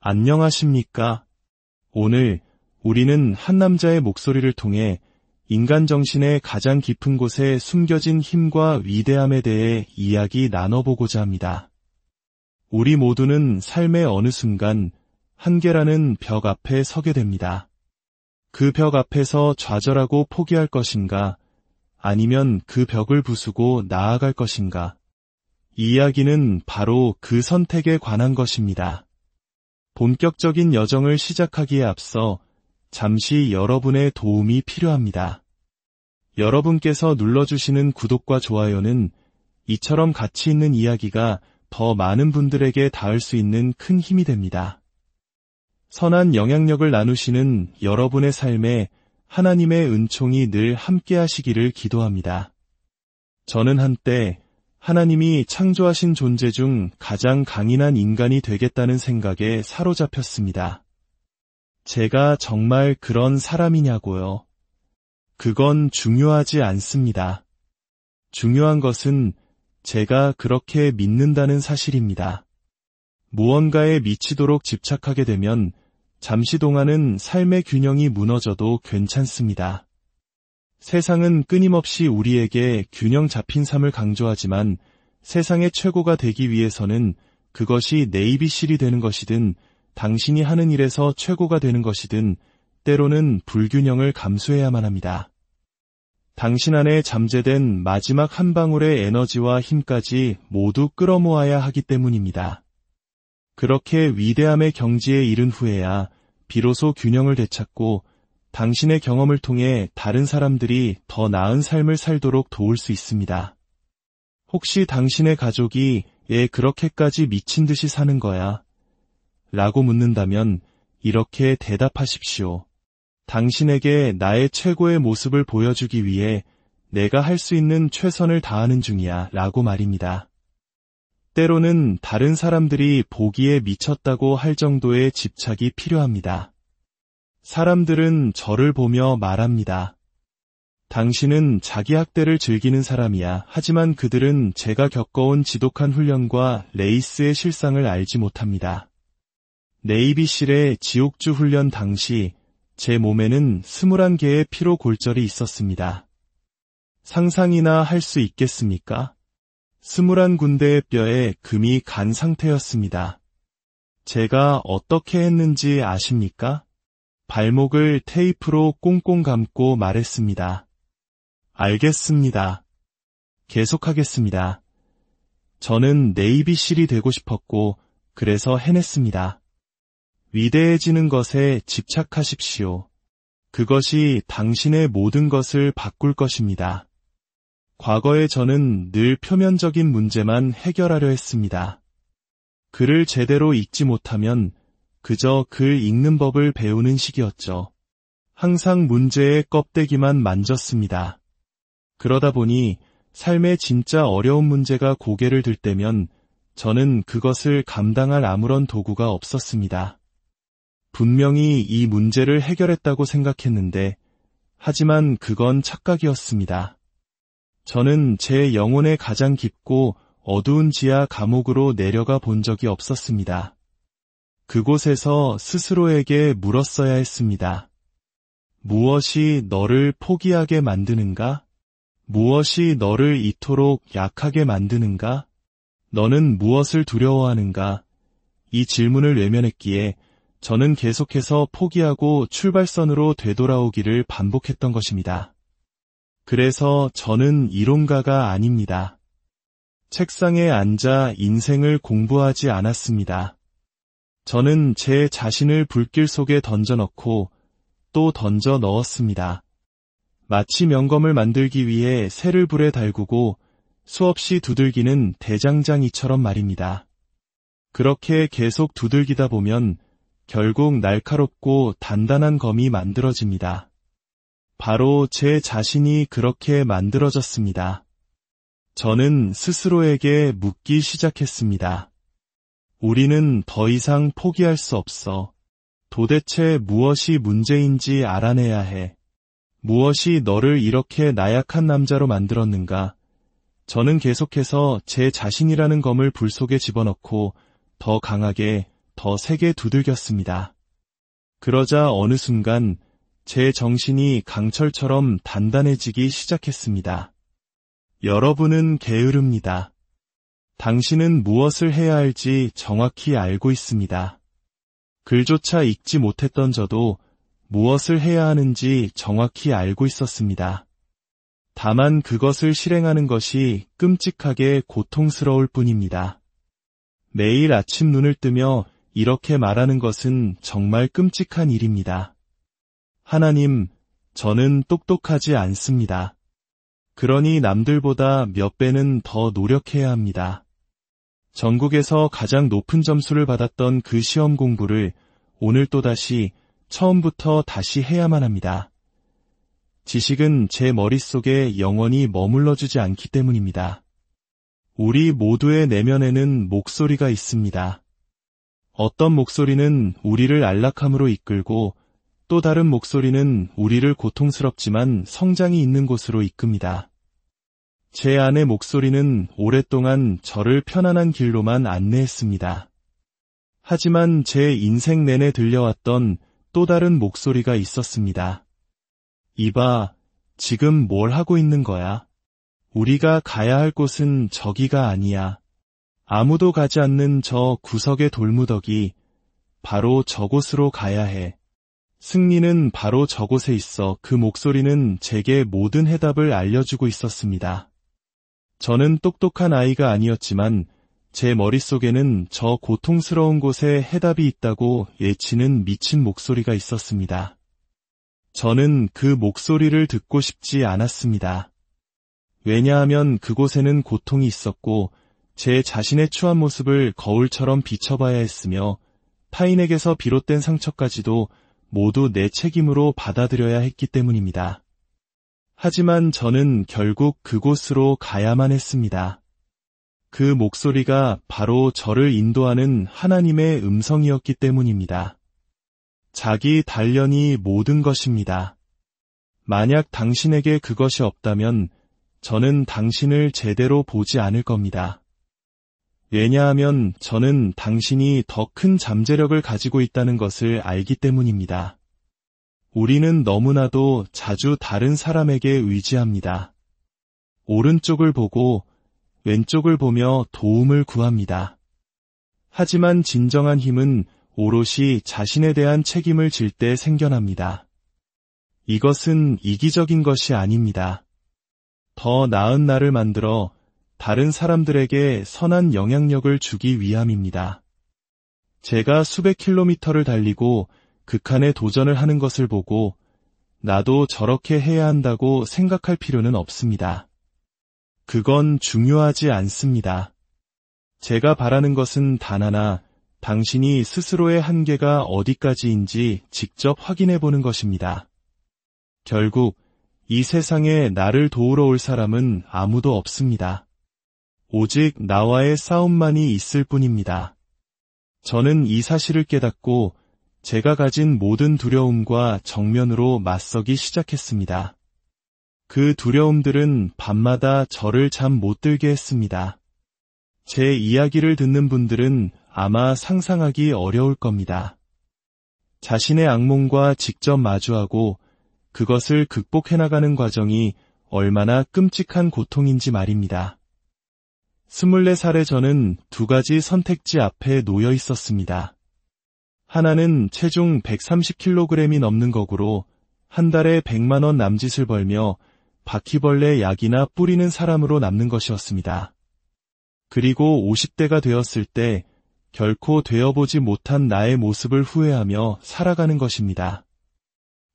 안녕하십니까? 오늘 우리는 한 남자의 목소리를 통해 인간 정신의 가장 깊은 곳에 숨겨진 힘과 위대함에 대해 이야기 나눠보고자 합니다. 우리 모두는 삶의 어느 순간 한계라는 벽 앞에 서게 됩니다. 그 벽 앞에서 좌절하고 포기할 것인가, 아니면 그 벽을 부수고 나아갈 것인가. 이 이야기는 바로 그 선택에 관한 것입니다. 본격적인 여정을 시작하기에 앞서 잠시 여러분의 도움이 필요합니다. 여러분께서 눌러주시는 구독과 좋아요는 이처럼 가치 있는 이야기가 더 많은 분들에게 닿을 수 있는 큰 힘이 됩니다. 선한 영향력을 나누시는 여러분의 삶에 하나님의 은총이 늘 함께 하시기를 기도합니다. 저는 한때 하나님이 창조하신 존재 중 가장 강인한 인간이 되겠다는 생각에 사로잡혔습니다. 제가 정말 그런 사람이냐고요? 그건 중요하지 않습니다. 중요한 것은 제가 그렇게 믿는다는 사실입니다. 무언가에 미치도록 집착하게 되면 잠시 동안은 삶의 균형이 무너져도 괜찮습니다. 세상은 끊임없이 우리에게 균형 잡힌 삶을 강조하지만 세상의 최고가 되기 위해서는 그것이 네이비실이 되는 것이든 당신이 하는 일에서 최고가 되는 것이든 때로는 불균형을 감수해야만 합니다. 당신 안에 잠재된 마지막 한 방울의 에너지와 힘까지 모두 끌어모아야 하기 때문입니다. 그렇게 위대함의 경지에 이른 후에야 비로소 균형을 되찾고 당신의 경험을 통해 다른 사람들이 더 나은 삶을 살도록 도울 수 있습니다. 혹시 당신의 가족이 그렇게까지 미친 듯이 사는 거야? 라고 묻는다면 이렇게 대답하십시오. 당신에게 나의 최고의 모습을 보여주기 위해 내가 할 수 있는 최선을 다하는 중이야 라고 말입니다. 때로는 다른 사람들이 보기에 미쳤다고 할 정도의 집착이 필요합니다. 사람들은 저를 보며 말합니다. 당신은 자기 학대를 즐기는 사람이야. 하지만 그들은 제가 겪어온 지독한 훈련과 레이스의 실상을 알지 못합니다. 네이비실의 지옥주 훈련 당시 제 몸에는 21개의 피로 골절이 있었습니다. 상상이나 할 수 있겠습니까? 21군데의 뼈에 금이 간 상태였습니다. 제가 어떻게 했는지 아십니까? 발목을 테이프로 꽁꽁 감고 말했습니다. 알겠습니다. 계속하겠습니다. 저는 네이비실이 되고 싶었고 그래서 해냈습니다. 위대해지는 것에 집착하십시오. 그것이 당신의 모든 것을 바꿀 것입니다. 과거에 저는 늘 표면적인 문제만 해결하려 했습니다. 글을 제대로 읽지 못하면 그저 글 읽는 법을 배우는 시기였죠. 항상 문제의 껍데기만 만졌습니다. 그러다 보니 삶의 진짜 어려운 문제가 고개를 들 때면 저는 그것을 감당할 아무런 도구가 없었습니다. 분명히 이 문제를 해결했다고 생각했는데 하지만 그건 착각이었습니다. 저는 제 영혼의 가장 깊고 어두운 지하 감옥으로 내려가 본 적이 없었습니다. 그곳에서 스스로에게 물었어야 했습니다. 무엇이 너를 포기하게 만드는가? 무엇이 너를 이토록 약하게 만드는가? 너는 무엇을 두려워하는가? 이 질문을 외면했기에 저는 계속해서 포기하고 출발선으로 되돌아오기를 반복했던 것입니다. 그래서 저는 이론가가 아닙니다. 책상에 앉아 인생을 공부하지 않았습니다. 저는 제 자신을 불길 속에 던져넣고 또 던져 넣었습니다. 마치 명검을 만들기 위해 새를 불에 달구고 수없이 두들기는 대장장이처럼 말입니다. 그렇게 계속 두들기다 보면 결국 날카롭고 단단한 검이 만들어집니다. 바로 제 자신이 그렇게 만들어졌습니다. 저는 스스로에게 묻기 시작했습니다. 우리는 더 이상 포기할 수 없어. 도대체 무엇이 문제인지 알아내야 해. 무엇이 너를 이렇게 나약한 남자로 만들었는가? 저는 계속해서 제 자신이라는 검을 불 속에 집어넣고 더 강하게, 더 세게 두들겼습니다. 그러자 어느 순간 제 정신이 강철처럼 단단해지기 시작했습니다. 여러분은 게으릅니다. 당신은 무엇을 해야 할지 정확히 알고 있습니다. 글조차 읽지 못했던 저도 무엇을 해야 하는지 정확히 알고 있었습니다. 다만 그것을 실행하는 것이 끔찍하게 고통스러울 뿐입니다. 매일 아침 눈을 뜨며 이렇게 말하는 것은 정말 끔찍한 일입니다. 하나님, 저는 똑똑하지 않습니다. 그러니 남들보다 몇 배는 더 노력해야 합니다. 전국에서 가장 높은 점수를 받았던 그 시험 공부를 오늘 또다시 처음부터 다시 해야만 합니다. 지식은 제 머릿속에 영원히 머물러주지 않기 때문입니다. 우리 모두의 내면에는 목소리가 있습니다. 어떤 목소리는 우리를 안락함으로 이끌고 또 다른 목소리는 우리를 고통스럽지만 성장이 있는 곳으로 이끕니다. 제 안의 목소리는 오랫동안 저를 편안한 길로만 안내했습니다. 하지만 제 인생 내내 들려왔던 또 다른 목소리가 있었습니다. 이봐, 지금 뭘 하고 있는 거야? 우리가 가야 할 곳은 저기가 아니야. 아무도 가지 않는 저 구석의 돌무더기, 바로 저곳으로 가야 해. 승리는 바로 저곳에 있어. 그 목소리는 제게 모든 해답을 알려주고 있었습니다. 저는 똑똑한 아이가 아니었지만 제 머릿속에는 저 고통스러운 곳에 해답이 있다고 예치는 미친 목소리가 있었습니다. 저는 그 목소리를 듣고 싶지 않았습니다. 왜냐하면 그곳에는 고통이 있었고 제 자신의 추한 모습을 거울처럼 비춰봐야 했으며 타인에게서 비롯된 상처까지도 모두 내 책임으로 받아들여야 했기 때문입니다. 하지만 저는 결국 그곳으로 가야만 했습니다. 그 목소리가 바로 저를 인도하는 하나님의 음성이었기 때문입니다. 자기 단련이 모든 것입니다. 만약 당신에게 그것이 없다면 저는 당신을 제대로 보지 않을 겁니다. 왜냐하면 저는 당신이 더 큰 잠재력을 가지고 있다는 것을 알기 때문입니다. 우리는 너무나도 자주 다른 사람에게 의지합니다. 오른쪽을 보고 왼쪽을 보며 도움을 구합니다. 하지만 진정한 힘은 오롯이 자신에 대한 책임을 질 때 생겨납니다. 이것은 이기적인 것이 아닙니다. 더 나은 나를 만들어 다른 사람들에게 선한 영향력을 주기 위함입니다. 제가 수백 킬로미터를 달리고 극한의 도전을 하는 것을 보고 나도 저렇게 해야 한다고 생각할 필요는 없습니다. 그건 중요하지 않습니다. 제가 바라는 것은 단 하나, 당신이 스스로의 한계가 어디까지인지 직접 확인해 보는 것입니다. 결국 이 세상에 나를 도우러 올 사람은 아무도 없습니다. 오직 나와의 싸움만이 있을 뿐입니다. 저는 이 사실을 깨닫고 제가 가진 모든 두려움과 정면으로 맞서기 시작했습니다. 그 두려움들은 밤마다 저를 잠 못 들게 했습니다. 제 이야기를 듣는 분들은 아마 상상하기 어려울 겁니다. 자신의 악몽과 직접 마주하고 그것을 극복해 나가는 과정이 얼마나 끔찍한 고통인지 말입니다. 24살의 저는 두 가지 선택지 앞에 놓여 있었습니다. 하나는 체중 130kg이 넘는 거구로 한 달에 100만 원 남짓을 벌며 바퀴벌레 약이나 뿌리는 사람으로 남는 것이었습니다. 그리고 50대가 되었을 때 결코 되어보지 못한 나의 모습을 후회하며 살아가는 것입니다.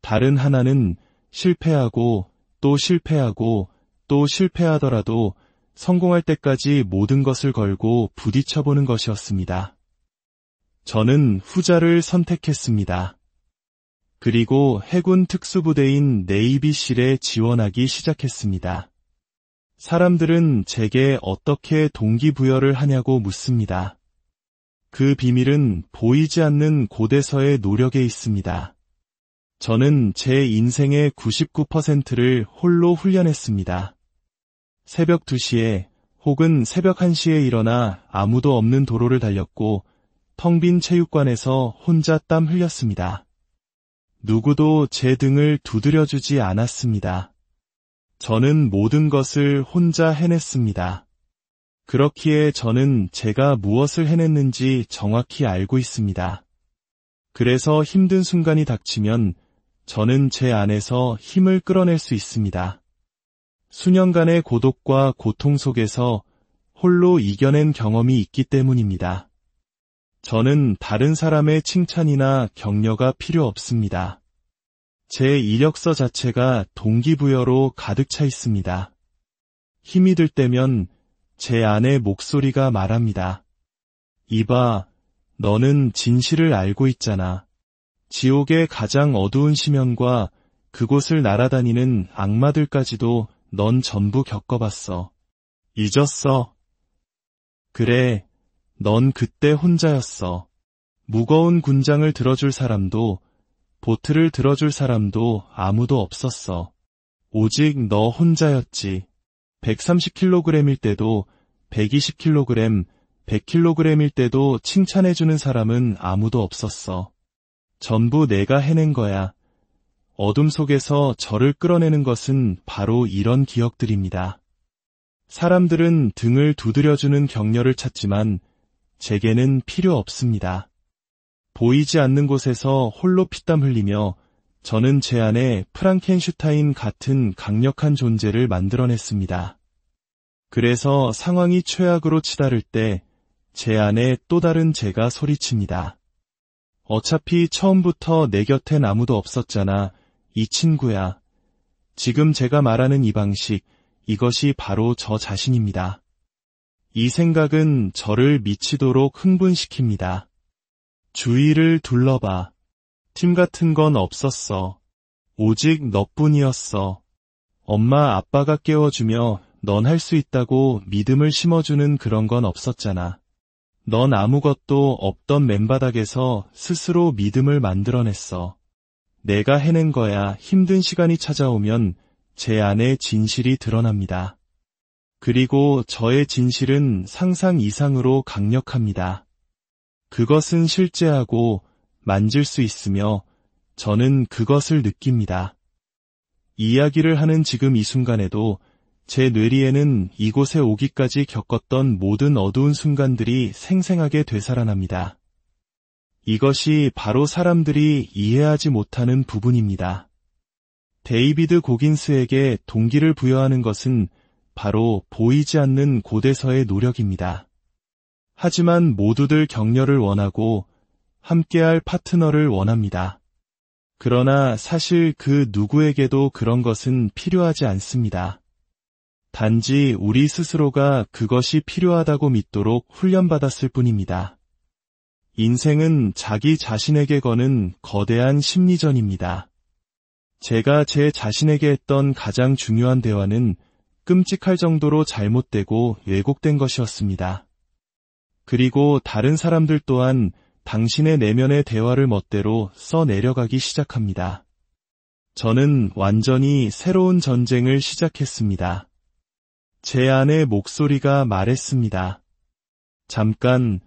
다른 하나는 실패하고 또 실패하고 또 실패하더라도 성공할 때까지 모든 것을 걸고 부딪혀보는 것이었습니다. 저는 후자를 선택했습니다. 그리고 해군 특수부대인 네이비실에 지원하기 시작했습니다. 사람들은 제게 어떻게 동기부여를 하냐고 묻습니다. 그 비밀은 보이지 않는 곳에서의 노력에 있습니다. 저는 제 인생의 99%를 홀로 훈련했습니다. 새벽 2시에 혹은 새벽 1시에 일어나 아무도 없는 도로를 달렸고 텅 빈 체육관에서 혼자 땀 흘렸습니다. 누구도 제 등을 두드려주지 않았습니다. 저는 모든 것을 혼자 해냈습니다. 그렇기에 저는 제가 무엇을 해냈는지 정확히 알고 있습니다. 그래서 힘든 순간이 닥치면 저는 제 안에서 힘을 끌어낼 수 있습니다. 수년간의 고독과 고통 속에서 홀로 이겨낸 경험이 있기 때문입니다. 저는 다른 사람의 칭찬이나 격려가 필요 없습니다. 제 이력서 자체가 동기부여로 가득 차 있습니다. 힘이 들 때면 제 안의 목소리가 말합니다. 이봐, 너는 진실을 알고 있잖아. 지옥의 가장 어두운 심연과 그곳을 날아다니는 악마들까지도 넌 전부 겪어봤어. 잊었어. 그래, 넌 그때 혼자였어. 무거운 군장을 들어줄 사람도, 보트를 들어줄 사람도 아무도 없었어. 오직 너 혼자였지. 130kg일 때도, 120kg, 100kg일 때도 칭찬해주는 사람은 아무도 없었어. 전부 내가 해낸 거야. 어둠 속에서 저를 끌어내는 것은 바로 이런 기억들입니다. 사람들은 등을 두드려주는 격려를 찾지만 제게는 필요 없습니다. 보이지 않는 곳에서 홀로 피땀 흘리며 저는 제 안에 프랑켄슈타인 같은 강력한 존재를 만들어냈습니다. 그래서 상황이 최악으로 치달을 때 제 안에 또 다른 제가 소리칩니다. 어차피 처음부터 내 곁엔 아무도 없었잖아, 이 친구야. 지금 제가 말하는 이 방식, 이것이 바로 저 자신입니다. 이 생각은 저를 미치도록 흥분시킵니다. 주위를 둘러봐. 팀 같은 건 없었어. 오직 너뿐이었어. 엄마 아빠가 깨워주며 넌 할 수 있다고 믿음을 심어주는 그런 건 없었잖아. 넌 아무것도 없던 맨바닥에서 스스로 믿음을 만들어냈어. 내가 해낸 거야. 힘든 시간이 찾아오면 제 안에 진실이 드러납니다. 그리고 저의 진실은 상상 이상으로 강력합니다. 그것은 실제하고 만질 수 있으며 저는 그것을 느낍니다. 이야기를 하는 지금 이 순간에도 제 뇌리에는 이곳에 오기까지 겪었던 모든 어두운 순간들이 생생하게 되살아납니다. 이것이 바로 사람들이 이해하지 못하는 부분입니다. 데이비드 고긴스에게 동기를 부여하는 것은 바로 보이지 않는 곳에서의 노력입니다. 하지만 모두들 격려를 원하고 함께할 파트너를 원합니다. 그러나 사실 그 누구에게도 그런 것은 필요하지 않습니다. 단지 우리 스스로가 그것이 필요하다고 믿도록 훈련받았을 뿐입니다. 인생은 자기 자신에게 거는 거대한 심리전입니다. 제가 제 자신에게 했던 가장 중요한 대화는 끔찍할 정도로 잘못되고 왜곡된 것이었습니다. 그리고 다른 사람들 또한 당신의 내면의 대화를 멋대로 써내려가기 시작합니다. 저는 완전히 새로운 전쟁을 시작했습니다. 제 안의 목소리가 말했습니다. 잠깐,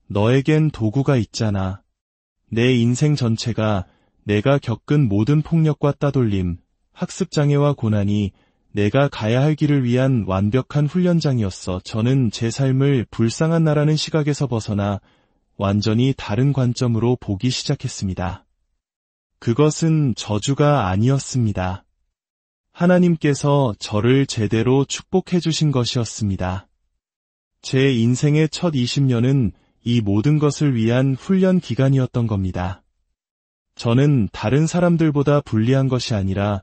너에겐 도구가 있잖아. 내 인생 전체가 내가 겪은 모든 폭력과 따돌림, 학습장애와 고난이 내가 가야 할 길을 위한 완벽한 훈련장이었어. 저는 제 삶을 불쌍한 나라는 시각에서 벗어나 완전히 다른 관점으로 보기 시작했습니다. 그것은 저주가 아니었습니다. 하나님께서 저를 제대로 축복해 주신 것이었습니다. 제 인생의 첫 20년은 이 모든 것을 위한 훈련 기간이었던 겁니다. 저는 다른 사람들보다 불리한 것이 아니라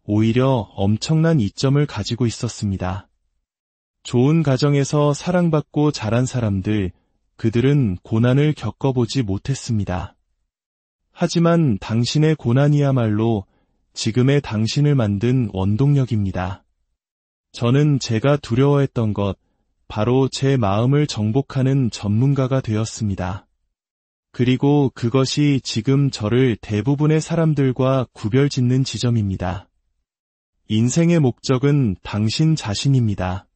오히려 엄청난 이점을 가지고 있었습니다. 좋은 가정에서 사랑받고 자란 사람들, 그들은 고난을 겪어보지 못했습니다. 하지만 당신의 고난이야말로 지금의 당신을 만든 원동력입니다. 저는 제가 두려워했던 것, 바로 제 마음을 정복하는 전문가가 되었습니다. 그리고 그것이 지금 저를 대부분의 사람들과 구별짓는 지점입니다. 인생의 목적은 당신 자신입니다.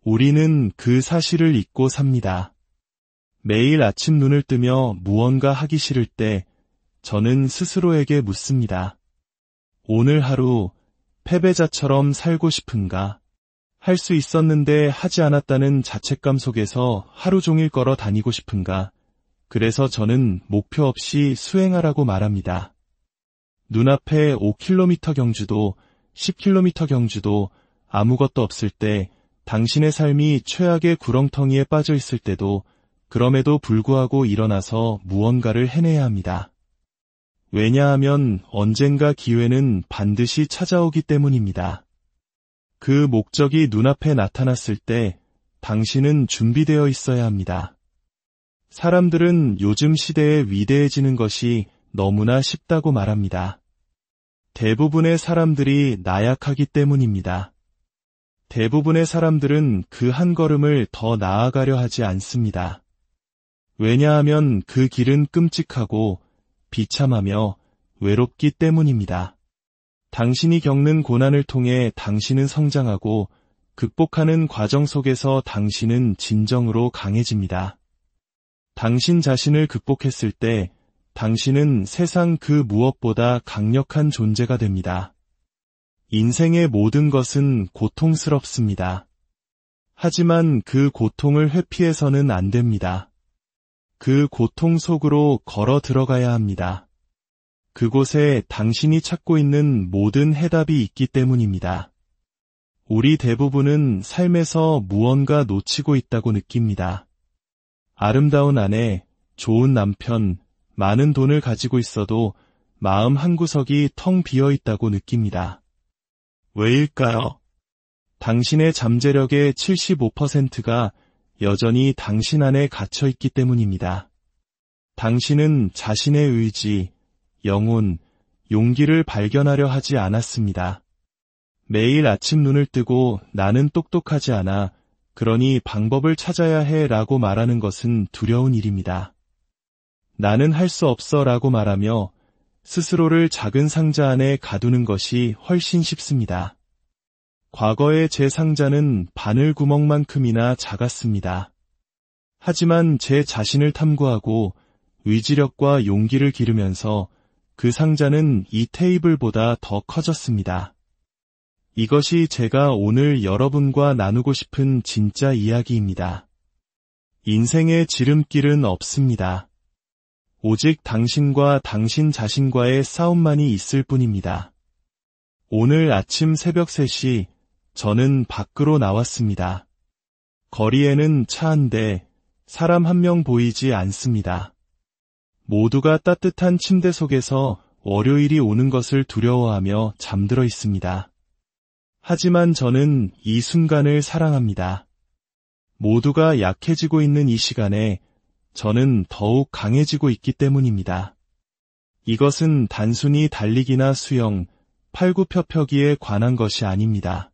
우리는 그 사실을 잊고 삽니다. 매일 아침 눈을 뜨며 무언가 하기 싫을 때 저는 스스로에게 묻습니다. 오늘 하루 패배자처럼 살고 싶은가? 할 수 있었는데 하지 않았다는 자책감 속에서 하루 종일 걸어 다니고 싶은가? 그래서 저는 목표 없이 수행하라고 말합니다. 눈앞에 5km 경주도 10km 경주도 아무것도 없을 때, 당신의 삶이 최악의 구렁텅이에 빠져 있을 때도 그럼에도 불구하고 일어나서 무언가를 해내야 합니다. 왜냐하면 언젠가 기회는 반드시 찾아오기 때문입니다. 그 목적이 눈앞에 나타났을 때 당신은 준비되어 있어야 합니다. 사람들은 요즘 시대에 위대해지는 것이 너무나 쉽다고 말합니다. 대부분의 사람들이 나약하기 때문입니다. 대부분의 사람들은 그 한 걸음을 더 나아가려 하지 않습니다. 왜냐하면 그 길은 끔찍하고 비참하며 외롭기 때문입니다. 당신이 겪는 고난을 통해 당신은 성장하고 극복하는 과정 속에서 당신은 진정으로 강해집니다. 당신 자신을 극복했을 때 당신은 세상 그 무엇보다 강력한 존재가 됩니다. 인생의 모든 것은 고통스럽습니다. 하지만 그 고통을 회피해서는 안 됩니다. 그 고통 속으로 걸어 들어가야 합니다. 그곳에 당신이 찾고 있는 모든 해답이 있기 때문입니다. 우리 대부분은 삶에서 무언가 놓치고 있다고 느낍니다. 아름다운 아내, 좋은 남편, 많은 돈을 가지고 있어도 마음 한구석이 텅 비어 있다고 느낍니다. 왜일까요? 당신의 잠재력의 75%가 여전히 당신 안에 갇혀 있기 때문입니다. 당신은 자신의 의지, 영혼, 용기를 발견하려 하지 않았습니다. 매일 아침 눈을 뜨고 나는 똑똑하지 않아, 그러니 방법을 찾아야 해 라고 말하는 것은 두려운 일입니다. 나는 할 수 없어 라고 말하며 스스로를 작은 상자 안에 가두는 것이 훨씬 쉽습니다. 과거의 제 상자는 바늘구멍만큼이나 작았습니다. 하지만 제 자신을 탐구하고 의지력과 용기를 기르면서 그 상자는 이 테이블보다 더 커졌습니다. 이것이 제가 오늘 여러분과 나누고 싶은 진짜 이야기입니다. 인생의 지름길은 없습니다. 오직 당신과 당신 자신과의 싸움만이 있을 뿐입니다. 오늘 아침 새벽 3시 저는 밖으로 나왔습니다. 거리에는 차 한 대, 사람 한 명 보이지 않습니다. 모두가 따뜻한 침대 속에서 월요일이 오는 것을 두려워하며 잠들어 있습니다. 하지만 저는 이 순간을 사랑합니다. 모두가 약해지고 있는 이 시간에 저는 더욱 강해지고 있기 때문입니다. 이것은 단순히 달리기나 수영, 팔굽혀펴기에 관한 것이 아닙니다.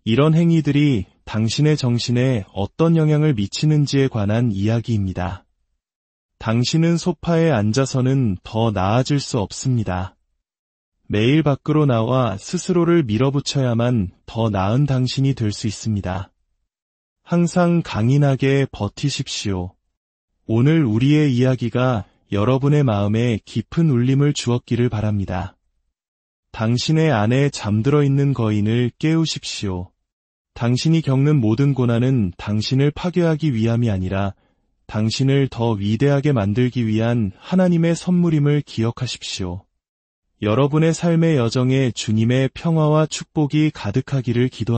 이런 행위들이 당신의 정신에 어떤 영향을 미치는지에 관한 이야기입니다. 당신은 소파에 앉아서는 더 나아질 수 없습니다. 매일 밖으로 나와 스스로를 밀어붙여야만 더 나은 당신이 될 수 있습니다. 항상 강인하게 버티십시오. 오늘 우리의 이야기가 여러분의 마음에 깊은 울림을 주었기를 바랍니다. 당신의 안에 잠들어 있는 거인을 깨우십시오. 당신이 겪는 모든 고난은 당신을 파괴하기 위함이 아니라 당신을 더 위대하게 만들기 위한 하나님의 선물임을 기억하십시오. 여러분의 삶의 여정에 주님의 평화와 축복이 가득하기를 기도합니다.